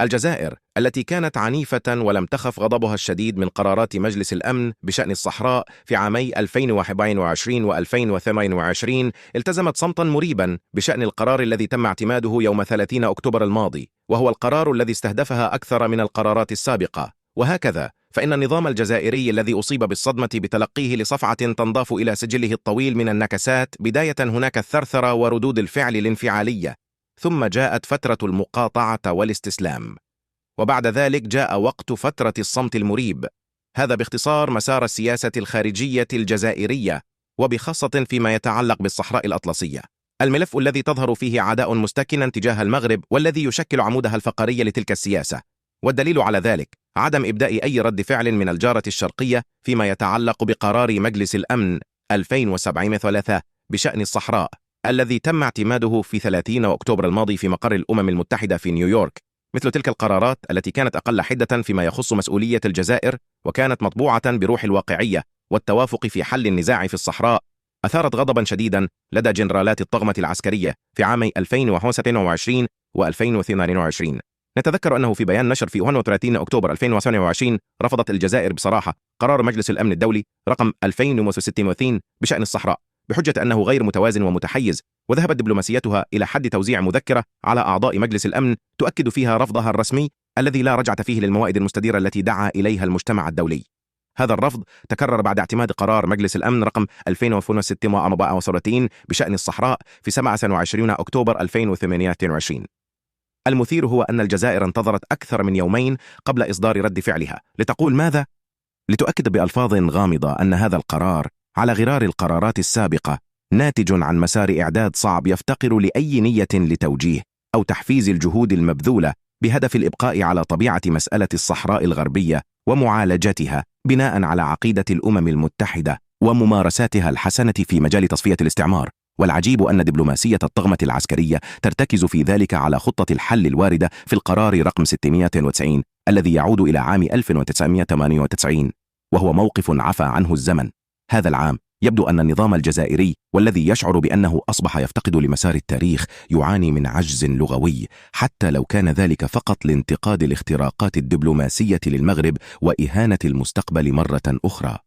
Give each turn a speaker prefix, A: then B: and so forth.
A: الجزائر التي كانت عنيفة ولم تخف غضبها الشديد من قرارات مجلس الأمن بشأن الصحراء في عامي 2021 و2028 التزمت صمتا مريبا بشأن القرار الذي تم اعتماده يوم 30 أكتوبر الماضي، وهو القرار الذي استهدفها أكثر من القرارات السابقة. وهكذا فإن النظام الجزائري الذي أصيب بالصدمة بتلقيه لصفعة تنضاف إلى سجله الطويل من النكسات، بداية هناك الثرثرة وردود الفعل الانفعالية، ثم جاءت فترة المقاطعة والاستسلام، وبعد ذلك جاء وقت فترة الصمت المريب. هذا باختصار مسار السياسة الخارجية الجزائرية، وبخاصة فيما يتعلق بالصحراء الأطلسية، الملف الذي تظهر فيه عداء مستكنا تجاه المغرب والذي يشكل عمودها الفقري لتلك السياسة. والدليل على ذلك عدم إبداء أي رد فعل من الجارة الشرقية فيما يتعلق بقرار مجلس الأمن 2703 بشأن الصحراء الذي تم اعتماده في 30 أكتوبر الماضي في مقر الأمم المتحدة في نيويورك. مثل تلك القرارات التي كانت أقل حدة فيما يخص مسؤولية الجزائر، وكانت مطبوعة بروح الواقعية والتوافق في حل النزاع في الصحراء، أثارت غضبا شديدا لدى جنرالات الطغمة العسكرية في عامي 2021 و2022. نتذكر أنه في بيان نشر في 31 أكتوبر 2022 رفضت الجزائر بصراحة قرار مجلس الأمن الدولي رقم 2600 بشأن الصحراء بحجة أنه غير متوازن ومتحيز، وذهبت دبلوماسيتها إلى حد توزيع مذكرة على أعضاء مجلس الأمن تؤكد فيها رفضها الرسمي الذي لا رجعة فيه للموائد المستديرة التي دعا إليها المجتمع الدولي. هذا الرفض تكرر بعد اعتماد قرار مجلس الأمن رقم 2634 بشأن الصحراء في 27 أكتوبر 2028. المثير هو أن الجزائر انتظرت أكثر من يومين قبل إصدار رد فعلها لتقول ماذا؟ لتؤكد بألفاظ غامضة أن هذا القرار على غرار القرارات السابقة ناتج عن مسار إعداد صعب يفتقر لأي نية لتوجيه أو تحفيز الجهود المبذولة بهدف الإبقاء على طبيعة مسألة الصحراء الغربية ومعالجتها بناء على عقيدة الأمم المتحدة وممارساتها الحسنة في مجال تصفية الاستعمار. والعجيب أن دبلوماسية الطغمة العسكرية ترتكز في ذلك على خطة الحل الواردة في القرار رقم 690 الذي يعود إلى عام 1998، وهو موقف عفى عنه الزمن. هذا العام يبدو أن النظام الجزائري والذي يشعر بأنه أصبح يفتقد لمسار التاريخ يعاني من عجز لغوي، حتى لو كان ذلك فقط لانتقاد الاختراقات الدبلوماسية للمغرب وإهانة المستقبل مرة أخرى.